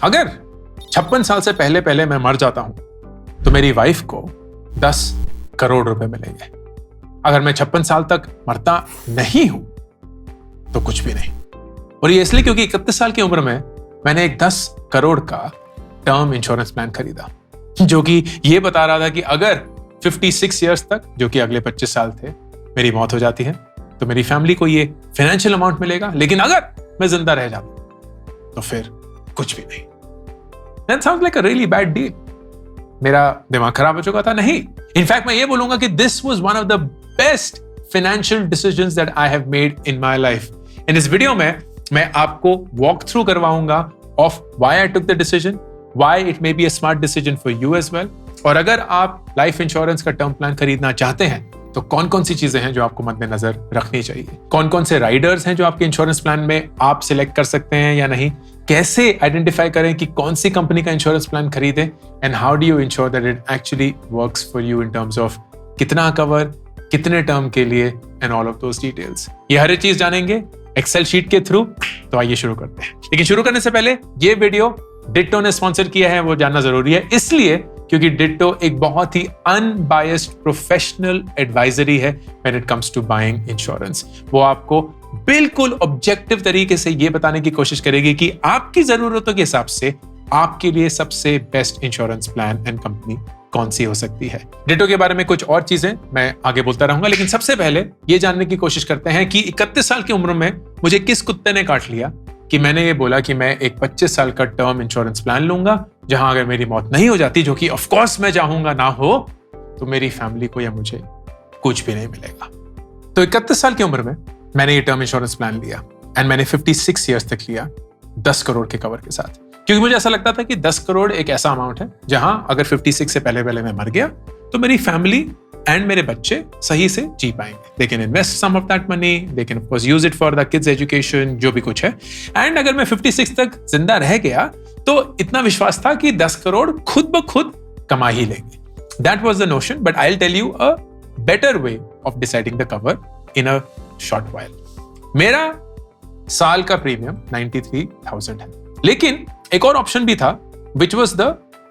अगर 56 साल से पहले पहले मैं मर जाता हूं तो मेरी वाइफ को 10 करोड़ रुपए मिलेंगे। अगर मैं 56 साल तक मरता नहीं हूं तो कुछ भी नहीं। और ये इसलिए क्योंकि 31 साल की उम्र में मैंने एक 10 करोड़ का टर्म इंश्योरेंस प्लान खरीदा, जो कि ये बता रहा था कि अगर 56 इयर्स तक, जो कि अगले 25 साल थे, मेरी मौत हो जाती है तो मेरी फैमिली को ये फाइनेंशियल अमाउंट मिलेगा, लेकिन अगर मैं जिंदा रह जाता तो फिर कुछ भी नहीं। That sounds like a really bad deal. मेरा दिमाग खराब हो चुका था? नहीं, इनफैक्ट मैं ये बोलूंगा कि this was one of the best financial decisions that I have made in my life. In इस वीडियो में मैं आपको वॉक थ्रू करवाऊंगा of why I took the decision, why it may be a smart decision for you as well. और अगर आप life insurance का term plan खरीदना चाहते हैं तो कौन कौन सी चीजें हैं जो आपको मद्देनजर रखनी चाहिए, कौन कौन से राइडर्स हैं जो आपके इंश्योरेंस प्लान में आप सिलेक्ट कर सकते हैं या नहीं, कैसे आइडेंटिफाई करें कि कौन सी कंपनी का इंश्योरेंस प्लान खरीदें, and how do you ensure that it actually works for you in terms of कितना कवर, कितने टर्म के लिए, and all of those details. ये हर एक चीज जानेंगे एक्सेल शीट के थ्रू। तो आइए शुरू करते हैं। लेकिन शुरू करने से पहले ये वीडियो डिट्टो ने स्पॉन्सर किया है, वो जानना जरूरी है, इसलिए क्योंकि डिट्टो एक बहुत ही अनबायस्ड प्रोफेशनल एडवाइजरी है when it comes to buying insurance. वो आपको बिल्कुल ऑब्जेक्टिव तरीके से ये बताने की कोशिश करेगी कि आपकी जरूरतों के हिसाब से आपके लिए सबसे best insurance plan and company कौन सी हो सकती है। डिट्टो के बारे में कुछ और चीजें मैं आगे बोलता रहूंगा, लेकिन सबसे पहले ये जानने की कोशिश करते हैं कि 31 साल की उम्र में मुझे किस कुत्ते ने काट लिया कि मैंने ये बोला कि मैं एक 25 साल का टर्म इंश्योरेंस प्लान लूंगा, जहां अगर मेरी मौत नहीं हो जाती, जो कि ऑफ कोर्स मैं चाहूंगा ना हो, तो मेरी फैमिली को या मुझे कुछ भी नहीं मिलेगा। तो 31 साल की उम्र में मैंने ये टर्म इंश्योरेंस प्लान लिया एंड मैंने 56 ईयर्स तक लिया 10 करोड़ के कवर के साथ, क्योंकि मुझे ऐसा लगता था कि 10 करोड़ एक ऐसा अमाउंट है जहां अगर 56 से पहले पहले मैं मर गया तो मेरी फैमिली एंड मेरे बच्चे सही से जी पाएंगे। They can invest some of that money, they can of course use it for the kids education, जो भी कुछ है। एंड अगर मैं 56 तक जिंदा रह गया तो इतना विश्वास था कि 10 करोड़ खुद ब खुद कमा ही लेंगे। That was the notion, but I will tell you a better way of deciding the cover in a short while. मेरा साल का प्रीमियम 93,000 है, लेकिन एक और ऑप्शन भी था which was the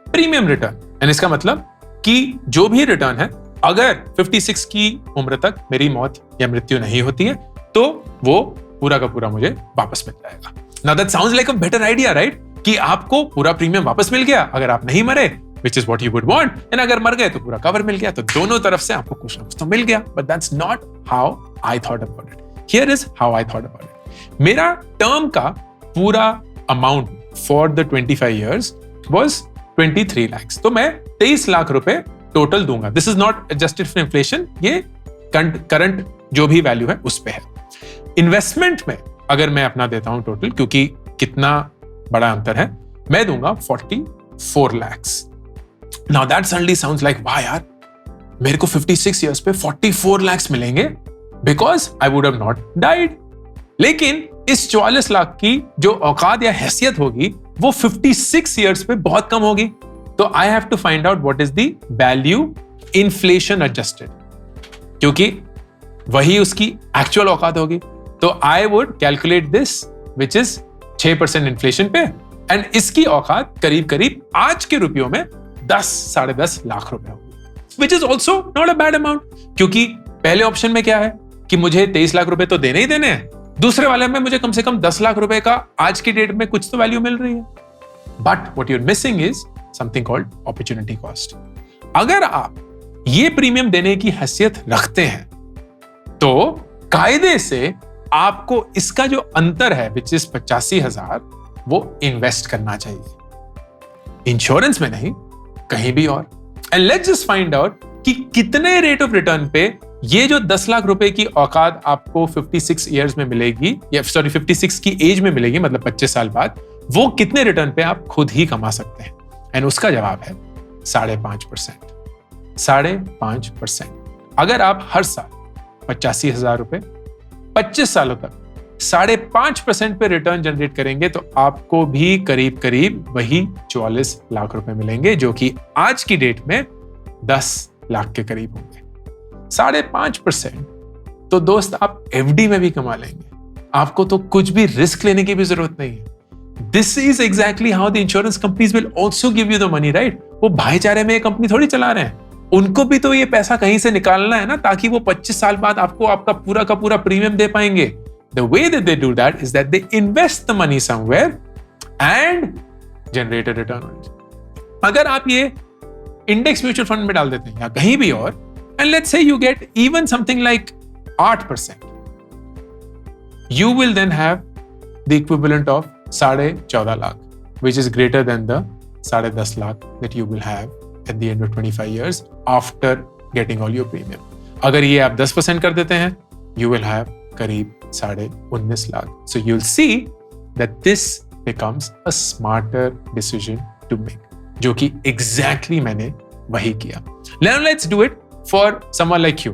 premium return. And इसका मतलब कि जो भी रिटर्न है, अगर 56 की उम्र तक मेरी मौत या मृत्यु नहीं होती है तो वो पूरा का पूरा मुझे वापस मिल जाएगा। Now that sounds like a better idea, right? कि आपको पूरा प्रीमियम वापस मिल गया अगर आप नहीं मरे, which is what you would want, and अगर मर गए तो पूरा कवर मिल गया, तो दोनों तरफ से आपको कुछ ना कुछ तो मिल गया। But that's not how I thought about it. Here is how I thought about it. मेरा टर्म का पूरा amount for the 25 years was 23 lakhs। तो मैं 23 लाख रुपए टोटल दूंगा। This is not adjusted for inflation, ये करंट जो भी वैल्यू है उस पे है। इन्वेस्टमेंट में अगर मैं अपना देता हूं टोटल, क्योंकि कितना बड़ा अंतर है, मैं दूंगा 44 lakhs। Now that suddenly sounds like वाह यार, मेरे को 56 इयर्स पे 44 lakhs मिलेंगे because I would have not died. लेकिन इस 44 लाख की जो औकात या हैसियत होगी वो 56 इयर्स पे बहुत कम होगी। तो I have to find out what is the value inflation adjusted, क्योंकि वही उसकी एक्चुअल औकात होगी। तो I would calculate this which is 6% inflation पे, एंड इसकी औकात करीब करीब आज के रुपयों में 10-10.5 लाख रुपए होगी, which is also not a bad amount. क्योंकि पहले ऑप्शन में क्या है कि मुझे 23 लाख रुपए तो देने ही देने हैं, दूसरे वाले में मुझे कम से कम 10 लाख रुपए का आज की डेट में कुछ तो वैल्यू मिल रही है। But what you are missing is something called opportunity cost. अगर आप ये प्रीमियम देने की हैसियत रखते हैं तो कायदे से आपको इसका जो अंतर है विच इज 85,000 वो इन्वेस्ट करना चाहिए, इंश्योरेंस में नहीं, कहीं भी और। And let's just find out कि कितने रेट ऑफ रिटर्न पे ये जो 10 लाख रुपए की औकात आपको 56 इयर्स में मिलेगी, या सॉरी 56 की एज में मिलेगी, मतलब 25 साल बाद, वो कितने रिटर्न पे आप खुद ही कमा सकते हैं। एंड उसका जवाब है 5.5%। 5.5%। अगर आप हर साल 85,000 रुपए 25 सालों तक 5.5% पे रिटर्न जनरेट करेंगे तो आपको भी करीब करीब वही 44 लाख रुपए मिलेंगे, जो कि आज की डेट में 10 लाख के करीब होंगे। 5.5% तो दोस्त आप एफडी में भी कमा लेंगे, आपको तो कुछ भी रिस्क लेने की भी जरूरत नहीं है। This is exactly how the insurance companies will also give you the money, right? वो भाईचारे में ये कंपनी थोड़ी चला रहे हैं, उनको भी तो ये पैसा कहीं से निकालना है ना, ताकि वो 25 साल बाद आपको आपका पूरा का पूरा प्रीमियम दे पाएंगे. The way that they do that is that they invest the money somewhere and generate a return on it. अगर आप ये इंडेक्स म्यूचुअल फंड में डाल देते हैं या कहीं भी और, and let's say you get even something like 8%, you will then have the equivalent of 14.5 lakh, which is greater than the 10.5 lakh that you will have at the end of 25 years after getting all your premium. अगर ये आप 10% कर देते हैं, you will have करीब 19.5 lakh. So you'll see that this becomes a smarter decision to make, जो कि exactly मैंने वही किया. Now let's do it for someone like you.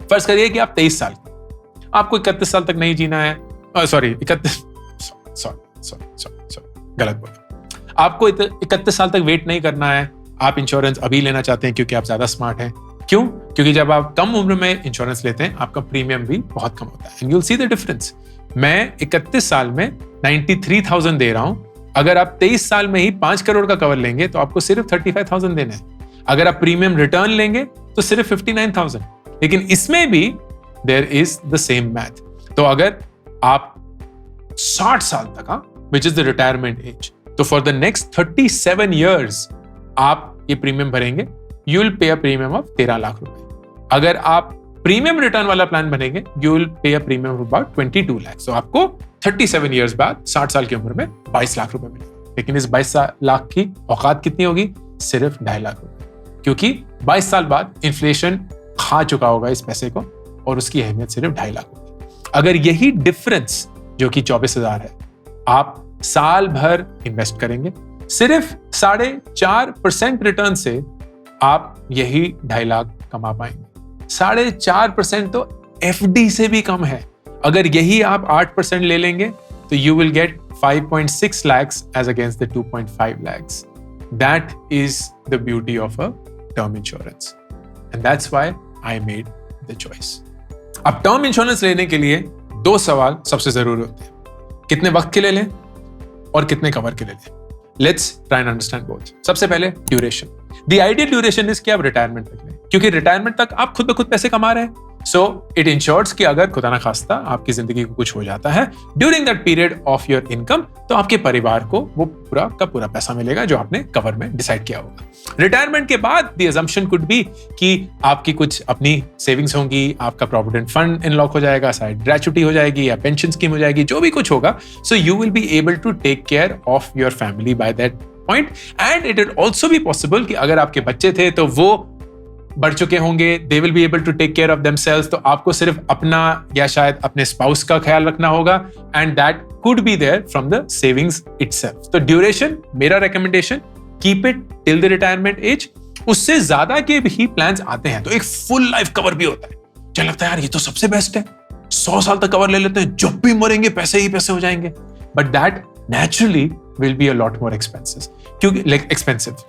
फर्ज करिए कि आप 23 साल, आपको 31 साल तक नहीं जीना है. सॉरी, गलत बोला. आपको 31 साल तक वेट नहीं करना है. आप इंश्योरेंस अभी लेना चाहते हैं क्योंकि आप ज्यादा स्मार्ट हैं. क्यों? क्योंकि जब आप कम उम्र में इंश्योरेंस लेते हैं, आपका प्रीमियम भी बहुत कम होता है. And you'll see the difference. मैं 31 साल में 93,000 दे रहा हूं. अगर आप 23 साल में ही 5 करोड़ का कवर लेंगे तो आपको सिर्फ 35,000 देना है. अगर आप प्रीमियम रिटर्न लेंगे तो सिर्फ 59,000. लेकिन इसमें भी there is the same math. तो अगर आप 60 साल तक, which is the retirement age, तो फॉर द नेक्स्ट 37 ईयर्स आप ये प्रीमियम भरेंगे. You will pay a premium of 13 lakh रुपए. अगर आप प्रीमियम रिटर्न वाला प्लान बनेंगे, you will pay a premium of about 22 lakh. So आपको 37 ईयर्स बाद 60 साल की उम्र में 22 लाख रुपए मिलेंगे. लेकिन इस 22 लाख की औकात कितनी होगी? सिर्फ 2.5 लाख रुपए. क्योंकि 22 साल बाद इन्फ्लेशन खा चुका होगा इस पैसे को और उसकी अहमियत सिर्फ 2.5 लाख होगी. अगर यही डिफरेंस जो कि 24,000 है, आप साल भर इन्वेस्ट करेंगे, सिर्फ 4.5% रिटर्न से आप यही 2.5 लाख कमा पाएंगे. 4.5% तो एफडी से भी कम है. अगर यही आप 8% ले लेंगे तो you will get 5.6 lakhs as against the 2.5 lakhs. That is the beauty of a term insurance. And that's why I made the choice. अब टर्म इंश्योरेंस लेने के लिए 2 सवाल सबसे जरूरी होते हैं. कितने वक्त के लिए लें और कितने कवर के लिए लें. Let's try and understand both. सबसे पहले duration. The ideal duration is कि आप रिटायरमेंट तक लें, क्योंकि रिटायरमेंट तक आप खुद ब खुद पैसे कमा रहे हैं. So it ensures कि अगर खुदा ना खास्ता आपकी जिंदगी को कुछ हो जाता है during that period of your income, तो आपके परिवार को वो पूरा का पूरा पैसा मिलेगा जो आपने कवर में डिसाइड किया होगा. रिटायरमेंट के बाद द अजम्पशन कुड बी कि आपकी कुछ अपनी सेविंग्स होंगी, आपका प्रोविडेंट फंड इनलॉक हो जाएगा, साइड ग्रेचुटी हो जाएगी या पेंशन स्कीम हो जाएगी, जो भी कुछ होगा. So you will be able to take care of your family by that point. And it will also be possible कि अगर आपके बच्चे थे तो वो बढ़ चुके होंगे, they will be able to take care of themselves, तो आपको सिर्फ अपना या शायद अपने स्पाउस का ख्याल रखना होगा. And that could be there from the savings itself. तो ड्यूरेशन, मेरा recommendation, keep it till the retirement age. उससे ज्यादा के भी प्लान्स आते हैं तो एक फुल लाइफ कवर भी होता है. क्या लगता है यार ये तो सबसे बेस्ट है, 100 साल तक कवर ले लेते हैं, जब भी मरेंगे पैसे ही पैसे हो जाएंगे. But that naturally will be a lot more expensive.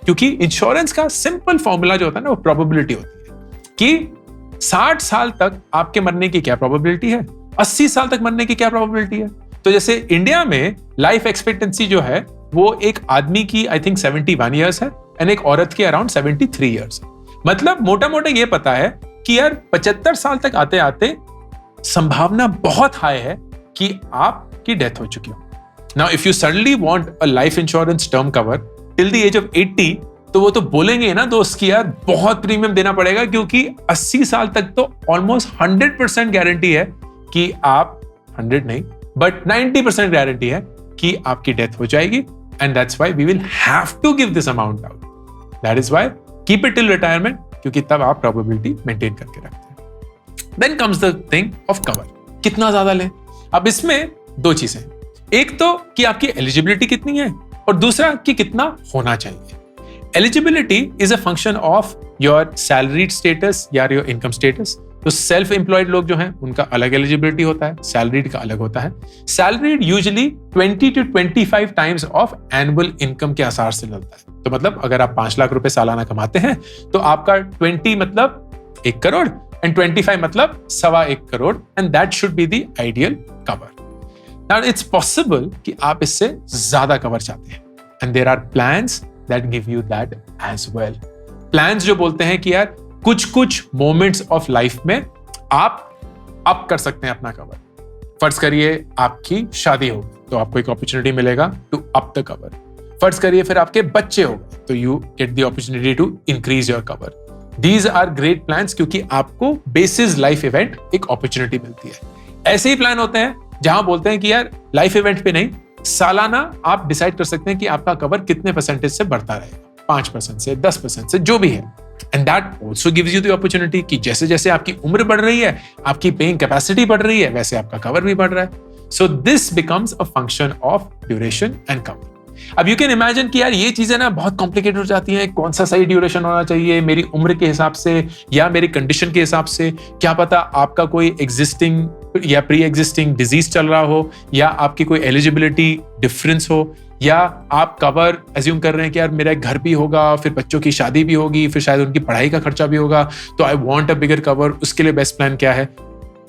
क्योंकि इंश्योरेंस का सिंपल फॉर्मूला जो होता है ना, वो प्रोबेबिलिटी होती है कि 60 साल तक आपके मरने की क्या प्रोबेबिलिटी है, 80 साल तक मरने की क्या प्रोबेबिलिटी है. तो जैसे इंडिया में लाइफ एक्सपेक्टेंसी जो है वो एक आदमी की आई थिंक 71 ईयर्स है एंड एक औरत की अराउंड 73 ईयर्स है. मतलब मोटा मोटा ये पता है कि यार 75 साल तक आते आते संभावना बहुत हाई है कि आपकी डेथ हो चुकी हो. Now, if you suddenly want a life insurance term cover till the age of 80, तो वो तो बोलेंगे ना दोस्त कि यार बहुत प्रीमियम देना पड़ेगा, क्योंकि 80 साल तक तो ऑलमोस्ट 100% गारंटी है कि आप 100 नहीं बट 90% गारंटी है कि आपकी डेथ हो जाएगी. And that's why we will have to give this amount out. That is why keep it till retirement, क्योंकि तब आप प्रोबेबिलिटी मेंटेन करके रखते हैं. Then comes the thing of cover. कितना ज्यादा लें. अब इसमें 2 चीजें, एक तो कि आपकी एलिजिबिलिटी कितनी है और दूसरा कि कितना होना चाहिए. Eligibility is a function of your salaried status या योर इनकम स्टेटस. तो सेल्फ एम्प्लॉयड लोग जो हैं उनका अलग एलिजिबिलिटी होता है, सैलरीड का अलग होता है. Salaried usually 20 to 25 times of annual income के आसार से मिलता है. तो मतलब अगर आप 5 लाख रुपए सालाना कमाते हैं तो आपका 20 मतलब 1 करोड़ एंड 25 मतलब 1.25 crore. And that should be the ideal cover. Now it's possible कि आप इससे ज्यादा कवर चाहते हैं, and there are plans that give you that as well. Plans जो बोलते हैं कि यार कुछ moments of life में आप अप कर सकते हैं अपना कवर. फर्ज करिए आपकी शादी होगी तो आपको एक अपॉर्चुनिटी मिलेगा टू अप द कवर. फर्ज करिए फिर आपके बच्चे हो गए तो you get the opportunity to increase your cover. These are great plans क्योंकि आपको बेसिस लाइफ इवेंट एक अपॉर्चुनिटी मिलती है. ऐसे ही प्लान होते हैं जहां बोलते हैं कि यार लाइफ इवेंट पे नहीं, सालाना आप डिसाइड कर सकते हैं कि आपका कवर कितने परसेंटेज से बढ़ता रहेगा, 5% से, 10% से, जो भी है. And that also gives you the opportunity कि जैसे जैसे आपकी उम्र बढ़ रही है, आपकी पेइंग कैपेसिटी बढ़ रही है, वैसे आपका कवर भी बढ़ रहा है. So this becomes a function of duration and cover. अब यू कैन इमेजिन कि यार ये चीजें ना बहुत कॉम्प्लिकेटेड हो जाती हैं. कौन सा सही ड्यूरेशन होना चाहिए मेरी उम्र के हिसाब से या मेरी कंडीशन के हिसाब से? क्या पता आपका कोई एग्जिस्टिंग या प्री एग्जिस्टिंग डिजीज चल रहा हो, या आपकी कोई एलिजिबिलिटी डिफरेंस हो, या आप कवर एज्यूम कर रहे हैं कि यार मेरा एक घर भी होगा, फिर बच्चों की शादी भी होगी, फिर शायद उनकी पढ़ाई का खर्चा भी होगा, तो I want a bigger cover. उसके लिए बेस्ट प्लान क्या है?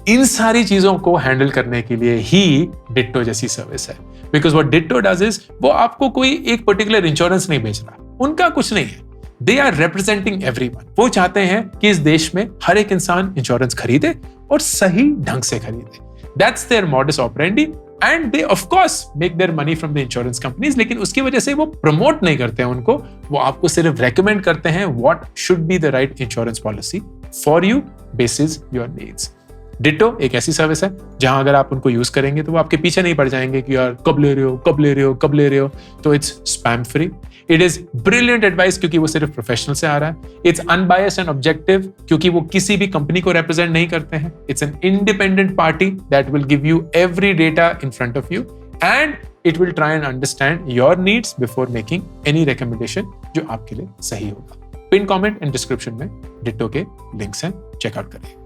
इन सारी चीजों को हैंडल करने के लिए ही डिट्टो जैसी सर्विस है. Because what ditto does is, वो आपको कोई एक पर्टिकुलर इंश्योरेंस नहीं बेच रहा, उनका कुछ नहीं है. They are representing everyone. वो चाहते हैं कि इस देश में हर एक इंसान इंश्योरेंस खरीदे और सही ढंग से खरीदे. That's their modus operandi and they of course make their money from the insurance companies. लेकिन उसकी वजह से वो प्रमोट नहीं करते हैं उनको, वो आपको सिर्फ रेकमेंड करते हैं what should be the right insurance policy for you basis your needs. Ditto एक ऐसी सर्विस है जहां अगर आप उनको यूज करेंगे तो वो आपके पीछे नहीं पड़ जाएंगे कि यार कब ले रहे हो, कब ले रहे हो, कब ले रहे हो. तो it's spam free. It is brilliant advice क्योंकि वो सिर्फ प्रोफेशनल से आ रहा है. इट्स अनबायस्ड एंड ऑब्जेक्टिव क्योंकि वो किसी भी कंपनी को रिप्रेजेंट नहीं करते हैं. It's an independent party that will give you every data in front of you and it will try and understand your needs before making any recommendation जो आपके लिए सही होगा. पिन कमेंट एंड डिस्क्रिप्शन में ditto के links हैं, checkout करिए.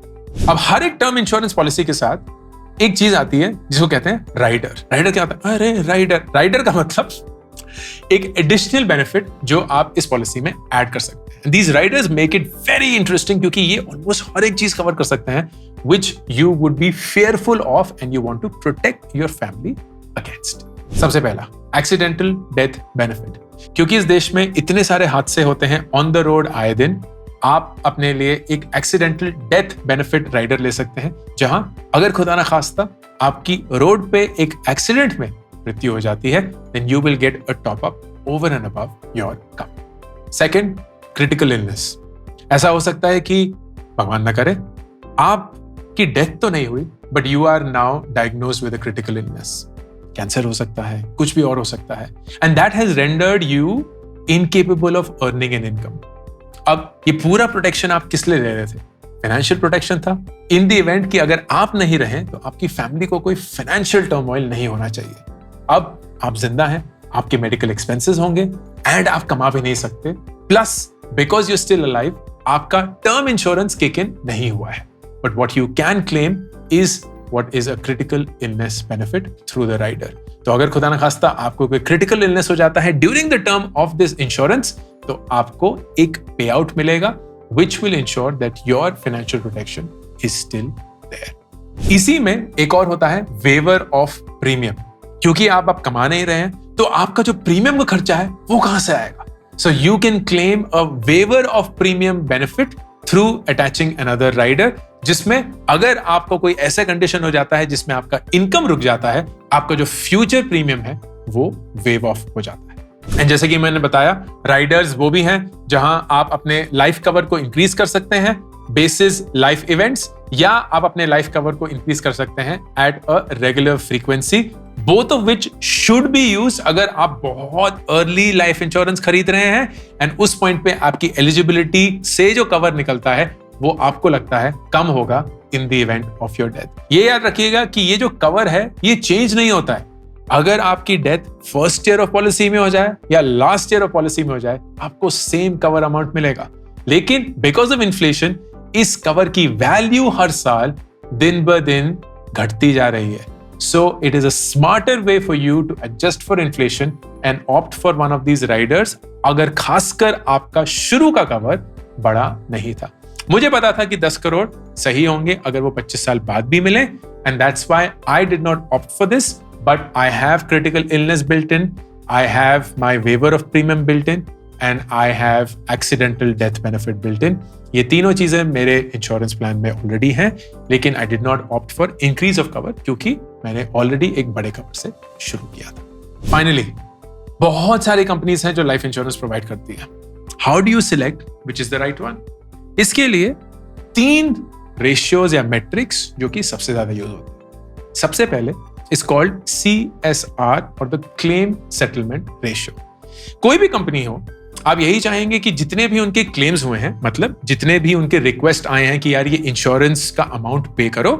अब हर एक टर्म इंश्योरेंस पॉलिसी के साथ एक चीज आती है जिसको कहते हैं राइडर. राइडर क्या होता है? अरे राइडर का मतलब एक एडिशनल बेनिफिट जो आप इस पॉलिसी में ऐड कर सकते हैं. These Riders make it very interesting क्योंकि ये ऑलमोस्ट हर एक चीज कवर कर सकते हैं which you would be fearful of and you want to protect your family against. सबसे पहला एक्सीडेंटल डेथ बेनिफिट. क्योंकि इस देश में इतने सारे हादसे होते हैं ऑन द रोड आए दिन, आप अपने लिए एक एक्सीडेंटल डेथ बेनिफिट राइडर ले सकते हैं जहां अगर खुदा ना खास्ता आपकी रोड पे एक एक्सीडेंट में मृत्यु हो जाती है, then you will get a top up over and above your cover. Second, critical illness. ऐसा हो सकता है कि भगवान ना करे आपकी डेथ तो नहीं हुई but you are now diagnosed with a critical illness. Cancer हो सकता है, कुछ भी और हो सकता है, and that has rendered you incapable of earning an income. अब ये पूरा प्रोटेक्शन आप किस लिए ले रहे थे? फाइनेंशियल प्रोटेक्शन था. इन द इवेंट कि अगर आप नहीं रहे तो आपकी फैमिली को कोई फाइनेंशियल टर्मोइल नहीं होना चाहिए. अब आप जिंदा हैं, आपके मेडिकल एक्सपेंसेस होंगे एंड आप कमा भी नहीं सकते. Plus because you still alive, आपका टर्म इंश्योरेंस किक इन नहीं हुआ है. But what you can claim is what is a critical illness benefit through the rider. तो अगर खुदा न खास्ता आपको कोई क्रिटिकल इलनेस हो जाता है during the term of this insurance, तो आपको एक पे आउट मिलेगा which will ensure that your financial protection is still there. इसी में एक और होता है waiver of premium. क्योंकि आप अब कमा नहीं रहे हैं तो आपका जो प्रीमियम का खर्चा है वो कहां से आएगा? So you can claim a waiver of premium benefit through attaching another rider, जिसमें अगर आपको कोई ऐसा कंडीशन हो जाता है जिसमें आपका इनकम रुक जाता है, आपका जो फ्यूचर प्रीमियम है वो वेव ऑफ हो जाता है. एंड जैसे कि मैंने बताया, राइडर्स वो भी हैं जहां आप अपने लाइफ कवर को इंक्रीज कर सकते हैं बेसिस लाइफ इवेंट्स, या आप अपने लाइफ कवर को इंक्रीज कर सकते हैं at a regular frequency, both of which should be used अगर आप बहुत अर्ली लाइफ इंश्योरेंस खरीद रहे हैं एंड उस पॉइंट पे आपकी एलिजिबिलिटी से जो कवर निकलता है वो आपको लगता है कम होगा in the event of your death. ये याद रखिएगा कि ये जो कवर है ये चेंज नहीं होता है. अगर आपकी death first year of policy में हो जाए या लास्ट ईयर ऑफ पॉलिसी में हो जाए, आपको सेम कवर अमाउंट मिलेगा. लेकिन बिकॉज ऑफ इन्फ्लेशन इस कवर की वैल्यू हर साल दिन ब दिन घटती जा रही है. So it is a smarter way for you to adjust for inflation and opt for one of these riders, अगर खासकर आपका शुरू का कवर बड़ा नहीं था. मुझे पता था कि 10 करोड़ सही होंगे अगर वो 25 साल बाद भी मिले, and that's why I did not opt for this. but I have critical illness built in, I have my waiver of premium built in, and I have accidental death benefit built in. ये तीनों चीजें मेरे insurance plan में already हैं, लेकिन I did not opt for increase of cover क्योंकि मैंने already एक बड़े कवर से शुरू किया था। फाइनली, बहुत सारी कंपनीज हैं जो लाइफ इंश्योरेंस प्रोवाइड करती हैं। How do you select which is the right one? इसके लिए 3 रेशियोज या मेट्रिक्स जो कि सबसे ज्यादा यूज होते हैं। सबसे पहले इज कॉल्ड CSR और द क्लेम सेटलमेंट रेशियो। कोई भी कंपनी हो, आप यही चाहेंगे कि जितने भी उनके क्लेम्स हुए हैं, मतलब जितने भी उनके रिक्वेस्ट आए हैं कि यार ये इंश्योरेंस का अमाउंट पे करो,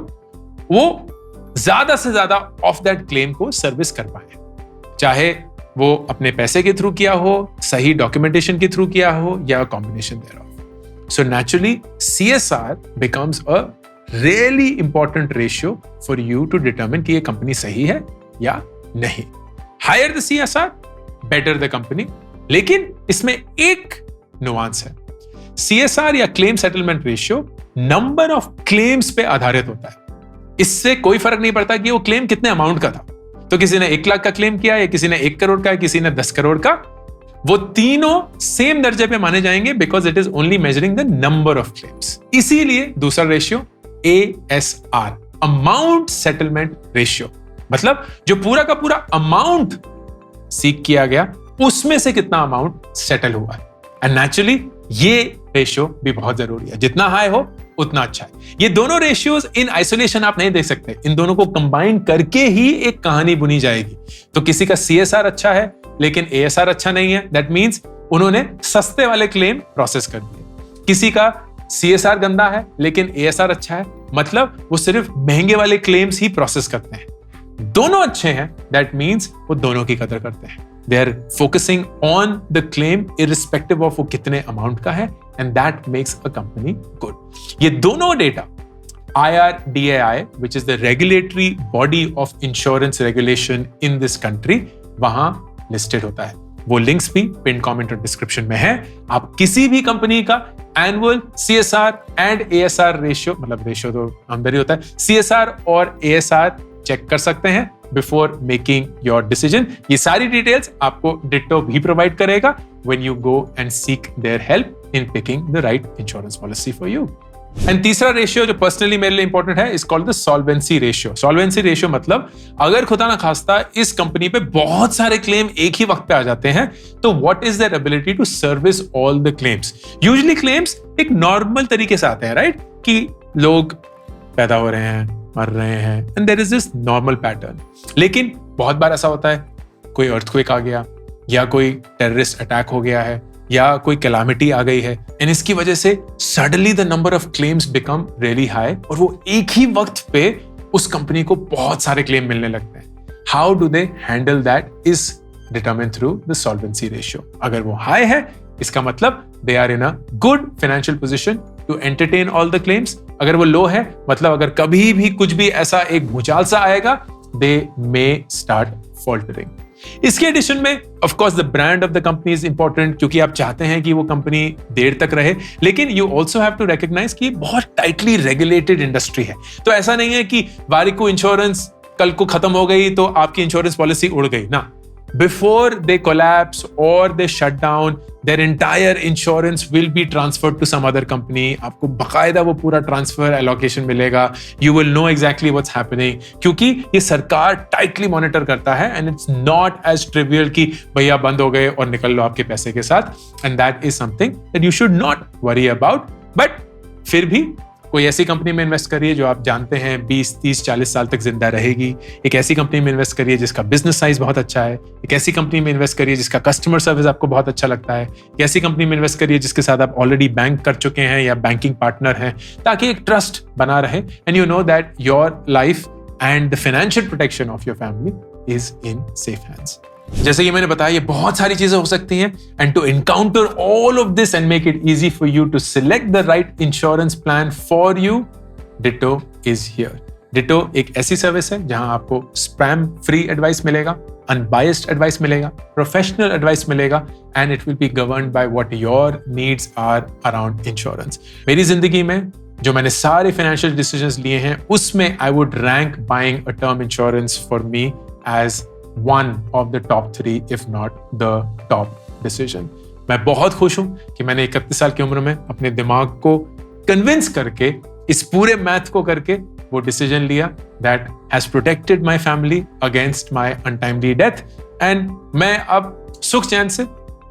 वो ज्यादा से ज्यादा ऑफ दैट क्लेम को सर्विस कर पाए, चाहे वो अपने पैसे के थ्रू किया हो, सही डॉक्यूमेंटेशन के थ्रू किया हो, या combination thereof. So naturally, CSR becomes a really important ratio for you to determine कि ये कंपनी सही है या नहीं. Higher the CSR, better the company. लेकिन इसमें एक नुआंस है। CSR या claim settlement ratio number of claims पे आधारित होता है। इससे कोई फर्क नहीं पड़ता कि वो क्लेम कितने अमाउंट का था। तो किसी ने 1 लाख का क्लेम किया, या किसी ने 1 करोड़ का, किसी ने 10 करोड़ का, वो तीनों सेम दर्जे पे माने जाएंगे because it is only measuring the number of claims. इसीलिए दूसरा ratio ASR, amount settlement ratio, मतलब जो पूरा का पूरा अमाउंट सीक किया गया उसमें से कितना अमाउंट सेटल हुआ है। एंड नेचुरली ये रेशियो भी बहुत जरूरी है। जितना हाई हो उतना अच्छा है। ये दोनों रेशियोज इन आइसोलेशन आप नहीं देख सकते, इन दोनों को कंबाइन करके ही एक कहानी बुनी जाएगी। तो किसी का CSR अच्छा है लेकिन ASR अच्छा नहीं है, दैट मींस उन्होंने सस्ते वाले क्लेम प्रोसेस कर दिए। किसी का CSR गंदा है लेकिन ASR अच्छा है, मतलब वो सिर्फ महंगे वाले क्लेम्स ही प्रोसेस करते हैं। दोनों अच्छे हैं, दैट मींस वो दोनों की कदर करते हैं। They are focusing on the claim irrespective of वो कितने अमाउंट का है, and that makes a company good. ये दोनों data IRDAI, which is the regulatory body of insurance regulation in this country, वहां लिस्टेड होता है। वो लिंक्स भी पिन कमेंट और डिस्क्रिप्शन में है। आप किसी भी कंपनी का annual CSR and ASR ratio, मतलब रेशियो तो अंदर ही होता है, CSR और ASR चेक कर सकते हैं बिफोर मेकिंग योर डिसीजन। ये सारी डिटेल्स आपको डिट्टो भी प्रोवाइड करेगा when you go and seek their help in picking the right insurance policy for you. And तीसरा रेशियो जो पर्सनली मेरे लिए इंपॉर्टेंट है is called the solvency ratio. Solvency ratio मतलब अगर खुदा ना खास्ता इस कंपनी पे बहुत सारे क्लेम एक ही वक्त पे आ जाते हैं, तो what is their ability to service all the claims. Usually claims एक नॉर्मल तरीके से आते हैं, राइट, कि लोग पैदा हो रहे हैं, मर रहे हैं, and there is this normal pattern. लेकिन बहुत बार ऐसा होता है, कोई अर्थक्वेक आ गया, या कोई टेररिस्ट अटैक हो गया है, या कोई कैलामिटी आ गई है, एंड इसकी वजह से suddenly the number of claims become really high, और वो एक ही वक्त पे उस कंपनी को बहुत सारे क्लेम मिलने लगते हैं। How do they handle that is determined through the solvency ratio. अगर वो हाई है, इसका मतलब they are in a good financial position to entertain all the claims. अगर वो लो है, मतलब अगर कभी भी कुछ भी ऐसा एक भूचाल सा आएगा, दे मे स्टार्ट फॉल्टरिंग। इसके एडिशन में of course the brand of the company is important, क्योंकि आप चाहते हैं कि वो कंपनी देर तक रहे, लेकिन you also have to recognise कि बहुत टाइटली रेगुलेटेड इंडस्ट्री है। तो ऐसा नहीं है कि वारिको इंश्योरेंस कल को खत्म हो गई तो आपकी इंश्योरेंस पॉलिसी उड़ गई ना। Before they collapse or they shut down, their entire insurance will be transferred to some other company. आपको बकायदा वो पूरा ट्रांसफर एलोकेशन मिलेगा। You will know exactly what's happening, क्योंकि ये सरकार टाइटली मॉनिटर करता है, and it's not as trivial कि भैया बंद हो गए और निकल लो आपके पैसे के साथ, and that is something that you should not worry about. But फिर भी कोई ऐसी कंपनी में इन्वेस्ट करिए जो आप जानते हैं 20, 30, 40 साल तक जिंदा रहेगी। एक ऐसी कंपनी में इन्वेस्ट करिए जिसका बिजनेस साइज बहुत अच्छा है। एक ऐसी कंपनी में इन्वेस्ट करिए जिसका कस्टमर सर्विस आपको बहुत अच्छा लगता है। एक ऐसी कंपनी में इन्वेस्ट करिए जिसके साथ आप ऑलरेडी बैंक कर चुके हैं या बैंकिंग पार्टनर हैं, ताकि एक ट्रस्ट बना रहे, and you know that your life and the financial protection of your family is in safe hands. जैसे कि मैंने बताया, ये बहुत सारी चीजें हो सकती हैं, and to encounter all of this and make it easy for you to select the right insurance plan for you, Ditto is here. Ditto एक ऐसी सर्विस है जहां आपको स्पैम फ्री एडवाइस मिलेगा, अनबायस्ड एडवाइस मिलेगा, प्रोफेशनल एडवाइस मिलेगा, and it will be governed by what your needs are around insurance. मेरी जिंदगी में जो मैंने सारे फाइनेंशियल डिसीजंस लिए हैं, उसमें I would rank buying a term insurance for me as one of the top 3 if not the top decision. मैं बहुत खुश हूं कि मैंने 31 साल की उम्र में अपने दिमाग को कन्विंस करके इस पूरे मैथ को करके वो डिसीजन लिया that has protected my family against my untimely death. And मैं अब सुख चैन से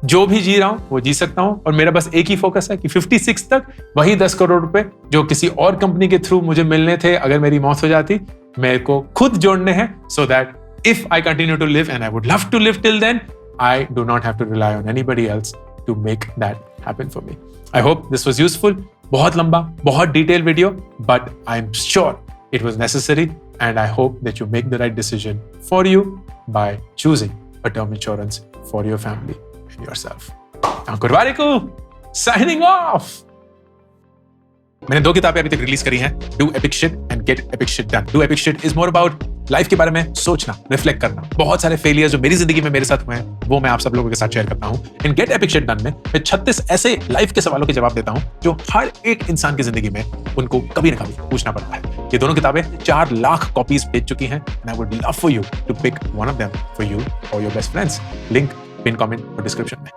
जो भी जी रहा हूं वो जी सकता हूं और मेरा बस एक ही फोकस है कि 56 तक वही 10 करोड़ रुपए जो किसी और कंपनी के थ्रू मुझे मिलने थे अगर मेरी मौत हो जाती, मेरे को खुद जोड़ने हैं so that if I continue to live and I would love to live till then, I do not have to rely on anybody else to make that happen for me. I hope this was useful. बहुत लंबा, बहुत detail video, but I'm sure it was necessary and I hope that you make the right decision for you by choosing a term insurance for your family and yourself. Ankur Warikoo, signing off. मैंने 2 किताबें अभी तक release करी हैं, Do Epic Shit and Get Epic Shit Done. Do Epic Shit is more about life के बारे में सोचना, रिफ्लेक्ट करना, बहुत सारे फेलियर जो मेरी जिंदगी में मेरे साथ हुए हैं वो मैं आप सब लोगों के साथ शेयर करता हूं. इन गेट एपिक शिट डन में मैं 36 ऐसे लाइफ के सवालों के जवाब देता हूं जो हर एक इंसान की जिंदगी में उनको कभी ना कभी पूछना पड़ता है. ये दोनों किताबें 4 लाख कॉपीज बेच चुकी हैं and I would love for you to pick one of them for you और your best friends. Link pin comment और डिस्क्रिप्शन में.